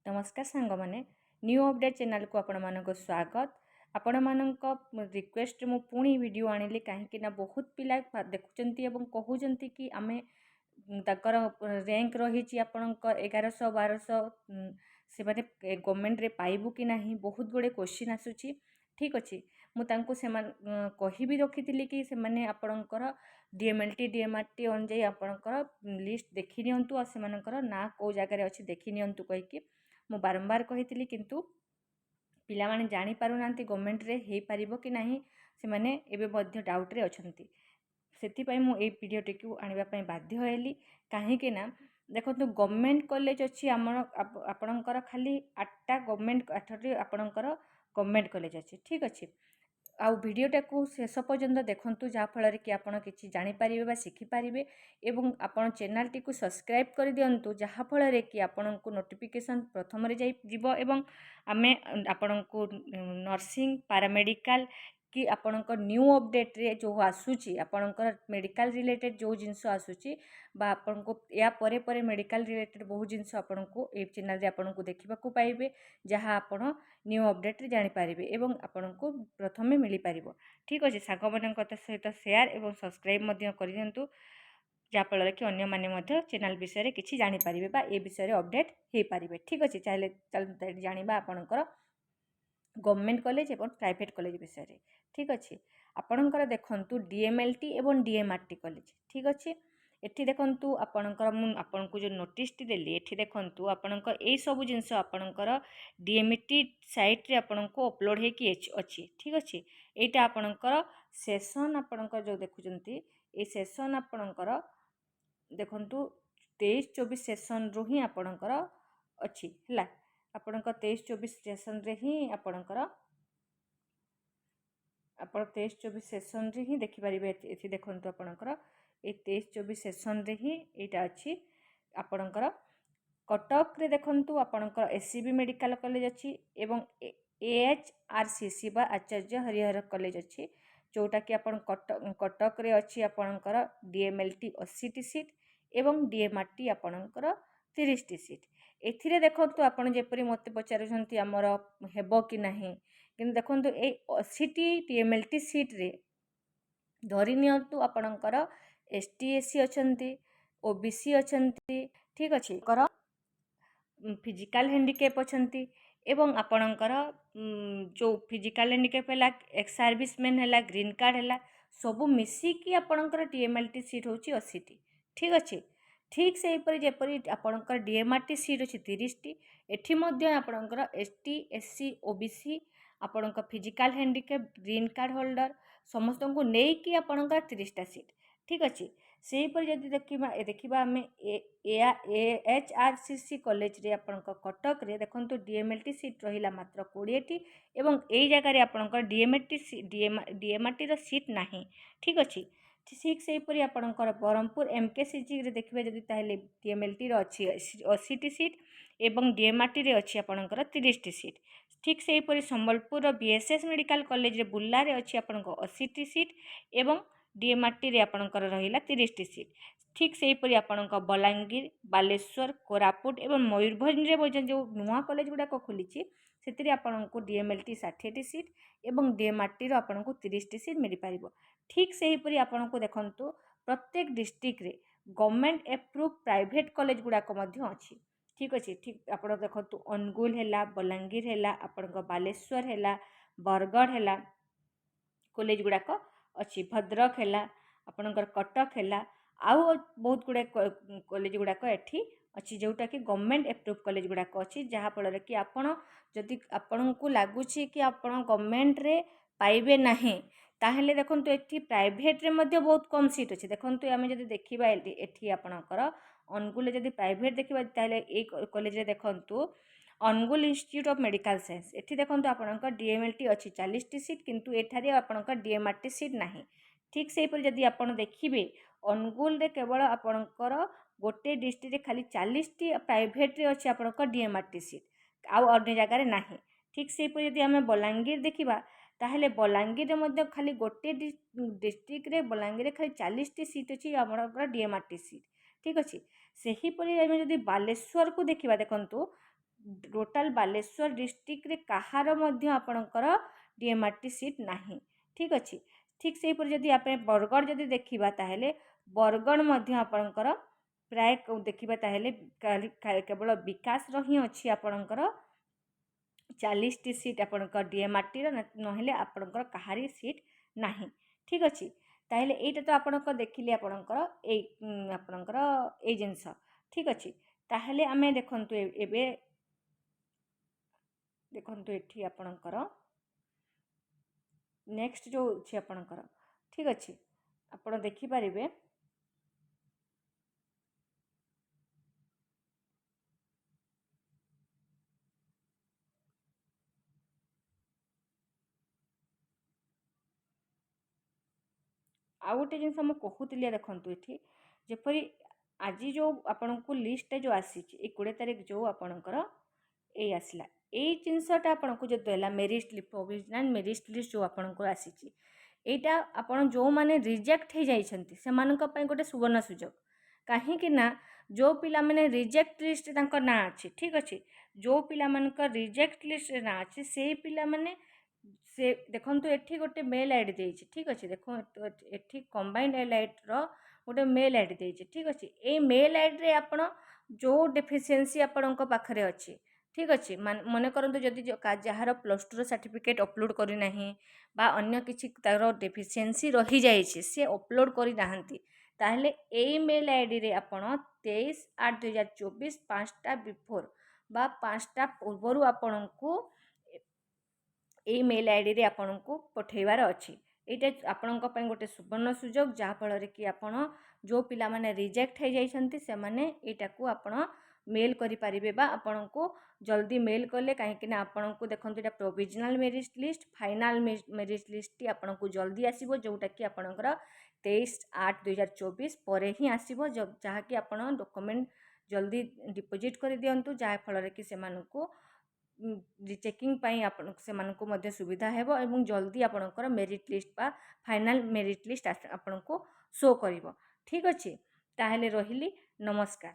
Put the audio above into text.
नमस्कार सांग मैंने न्यू अपडेट चैनल को आपण मानक स्वागत आपण मानक रिक्वेस्ट मु पुणी वीडियो आनिली कहीं बहुत पिला देखुंत कहते कि आम तर रैंक रही आपणकर 1100-1200 से गवर्नमेंट रे पाइबू कि नहीं बहुत गुड़े क्वेश्चन आसूची। ठीक अच्छे मुझे से कही भी रखी थी कि से आपणकर डीएमएलटी डीएमआरटी अनुजाई आपणकर लिस्ट देखी नियंतु और से ना कौ जगार अच्छी देखी नियंतु कहीकि मु बारंबार कही किंतु पिला माने जानी पारु नांती गवर्नमेंट रे हे पारिबो कि नहीं से माने एबे मध्य डाउट रे अछंती। सेतिपाई मु ए वीडियोटी को आनिबा पई बाध्य होइली काहेकि ना देखंतु गवर्नमेंट कॉलेज अछि हमर आपणकर खाली 8टा गवर्नमेंट 8टी आपणकर गवर्नमेंट कॉलेज अछि। ठीक अछि आउ वीडियोटा को शेष पर्यंत देखंतु जहाँफल कि आपण किछि जानि पारिबे बा शिखि पारिबे एवं आपण चैनल टी को सब्सक्राइब कर दियंतु जहाँफल कि आपण को नोटिफिकेशन प्रथम रे जाई जिवो एवं आमे आपण को नर्सिंग पैरामेडिकल कि आपणकर न्यू अपडेट रे जो आसूची आपणकर मेडिकल रिलेटेड जो जिनस आसूची बा आपण को या परे परे मेडिकल रिलेटेड बहुत जिनस आपण को ए चैनल रे आपण को देखिबा को पाइबे जहाँ आपण न्यू अपडेट रे जानि पारिबे एवं आपण को प्रथमे मिली पारिबो। ठीक अछि साग मानक सहित शेयर एवं सब्सक्राइब मध्य कर दियंतु जहाँफल कि अन्य माने मध्य चैनल विषय रे किछि जानि पारिबे बा ए विषय रे अपडेट हे पारिबे। ठीक अछि चाहे जानिबा आपणकर गवर्नमेंट कॉलेज एवं प्राइवेट कॉलेज विषय रे। ठीक अच्छे आपणकर देखंतु डीएमएलटी एवं डीएमआरटी कॉलेज। ठीक अच्छे एठी देखंतु आपणकर मु आपन को जो नोटिस टी देली एठी देखंतु आपणकर ए सब जिंस आपणकर डीएमटी साइट रे आपन को अपलोड हे कि अछि। ठीक अच्छे एटा आपणकर सेशन आपणकर जो देखुचंती ए सेशन आपणकर देखंतु 23-24 सेशन रो ही आपणकर अछि हला आपणकर 23-24 सेशन रे ही आपणकर आपण 23-24 सेशन रे ही देखि परिबे। एथि देखंतु आपणकर ए 23-24 सेशन रे ही एटा अछि आपणकर कटक रे देखंतु आपणकर एससीबी मेडिकल कॉलेज अछि एवं एएचआरसीसी बा आचार्य हरिहर कॉलेज अछि जोटा कि आपण कटक रे अछि आपणकर डीएमएलटी 80 टी सीट एवं डीएमआरटी आपणकर 30 टी सीट। एथिरे देखंतु आपण जेपरि मते पचारुछंती हमर हेबो कि नाही किंतु देखंतु ए 80 टी डीएमएलटी सीट रे धरि नियंतु आपणकर एसटी एससी अछंती ओबीसी अछंती। ठीक अछि कर फिजिकल हैंडिकैप अछंती एवं आपणकर जो फिजिकल हैंडिकैप हैला एक्स सर्विसमैन हैला ग्रीन कार्ड हैला सबु मिसी कि आपणकर डीएमएलटी सीट होची 80 टी। ठीक अछि ठीक से परि जेपरि आपणकर डीएमआरटी सीट अछि 30 टी एठी मध्ये आपणकर एसटी एससी ओबीसी आपणकर physical handicap green card holder समस्त को नै कि आपणकर 30 टा सीट। ठीक अछि सेही पर जदि देखिबा आमे एएचआरसीसी कॉलेज रे आपणकर कटक रे देखंतु डीएमएलटी सीट रहिला मात्र 20 टी एवं एई जगह रे आपणकर डीएमआरटी रो सीट नाही। ठीक अछि ठीक से परि आपणकर बरहमपुर एमकेसीजी रे देखिबे जदि ताहेले डीएमएलटी रो अछि 80 टी सीट एवं डीएमआरटी रे अछि आपणकर 30 टी सीट। ठीक से परि संबलपुर बीएसएस मेडिकल कॉलेज रे बुल्ला रे अछि आपणकर 80 टी सीट एवं डीएमआरटी रे आपणकर रहिला 30 टी सीट। ठीक से परि आपणकर बलांगीर बालेश्वर कोरापुट एवं मयूरभंज रे जो नुआ कॉलेज गुडा खोलिछि सेतिरे आपणको डीएमएलटी 60 टी सीट एवं डीएमआरटी रो आपणको 30 टी सीट मिली पारिबो। ठीक से परि आपणको देखंतु प्रत्येक डिस्ट्रिक्ट रे गवर्नमेंट अप्रूव प्राइवेट कॉलेज गुडा मध्य अछि। ठीक अछि ठीक आपण देखंतु अनुगुल हैला बलांगीर हैला आपणको बालेश्वर हैला बरगढ़ हैला कॉलेज गुडा अच्छी भद्रक हैला आपणकर कटक हैला आउ बहुत गुडे कॉलेज गुडाक एठी अच्छी जोटा कि गवर्नमेंट अप्रूव कॉलेज गुडाक अच्छी जहाँफल कि आपण जदि आपण को लगुच कि आपण गवर्नमेंट रे पाइबे नाही ताहेले देखंतु एठी प्राइवेट रे मध्य बहुत कम सीट अच्छी। देखंतु आमे जदि देखिबा एठी आपणकर अनुगुल जदि प्राइवेट देखिबा ताहेले ए कॉलेज रे देखंतु Angul institute of medical science एठी देखंतु आपणकर डीएमएलटी अच्छी 40 टी सीट किंतु एठारे आपणकर डीएमआरटी सीट नाही। ठीक से परि जदि आपण देखिबे अनुगुल रे केवल आपणकर गोटे डिस्ट्रिक्ट रे खाली 40 टी प्राइवेट रे अछि आपणकर डीएमआरटी सीट आउ अन्य जगह रे नाही। ठीक से परि जदि आमे बलांगीर देखिबा ताहेले बलांगीर रे मध्य खाली गोटे डिस्ट्रिक्ट रे बलांगीर रे खाली 40 टी सीट अछि आपणकर डीएमआरटी सीट। ठीक अछि सेही परि आमे जदि बालेश्वर को देखिबा देखंतु टोटाल बालेश्वर डिस्ट्रिक्ट रे कहार मध्य आपणकर डीएमआरटी सीट नाही। ठीक अच्छे ठीक से जदि आप बरगढ़ जदि देखा ताहले बरगढ़ मध्य आपणकर प्राय देखा ताहले केवल विकास ही अच्छी आपणकर 40टी सीट आपणकर डीएमआरटी नहेले आपणकर कहारी सीट नाही। ठीक अच्छे ताहले एटा तो आपणकर देखिले आपणकर ए जिनस। ठीक अच्छे ताहले आमे देखंतु एबे देखंतु एठी आपणकर नेक्स्ट जो अछि आपणकर। ठीक अच्छे आपण देखि पारिबे आ गोटे जिनस मुझे कहूली देखु ये जपरी आज जो आपण को लिस्ट जो आसी 20 तारीख जो आपणकर ये आसला ये जिनसटा आपन को जो देला merit list provisional merit list जो आपन को आसी एटा आपन जो माने रिजेक्ट हो जाइछंती से मानक पय गोटे सुवर्ण सुजोग कहीं ना जो पिला माने रिजेक्ट लिस्ट तांकर ना अछि। ठीक अछि जो पिला मानक रिजेक्ट लिस्ट ना अछि से पिला माने से देखंतु एठी गोटे मेल आईडी देछि। ठीक अछि देखो एठी कंबाइंड एलाइट रो गोटे मेल आईडी देछि। ठीक अछि ए मेल आईडी रे आपण जो डेफिशिएंसी आपणक पाखरे अछि। ठीक अच्छे मन करंतु जदि जार +2 सर्टिफिकेट अपलोड करना बा अन्य किसी तार डेफिशिएंसी रही जाइए सी अपलोड करना ताहले ए मेल आईडी रे आपण 23/8/2024 5टा बिफोर बा 5टा पूर्वर आपण को ए मेल आईडी रे आपण को पठेबार अच्छी। यहाँ आपण गोटे सुवर्ण सुजोग जहाँफल कि आपण जो पिला माने रिजेक्ट हो जाइछंती से माने एटा को आपण मेल करि पारिबे बा आपण को जल्दी मेल कले कहीं आपन को देखते यहाँ provisional merit list final merit list आपन को जल्दी आसीबो जोटा कि आपणकर 23/8/2024 पर ही आसीबो जहाँकि आपन डॉक्यूमेंट जल्दी डिपोजिट कर दियंतु जहाँ फल कि सेमानकु चेकिंग पाई आपन सेमानकु मध्य सुविधा हेबो एवं जल्दी आपणकर मेरिट लिस्ट बा फाइनाल मेरिट लिस्ट आपन को शो करिवो। ठीक अछि ताहले रहिली नमस्कार।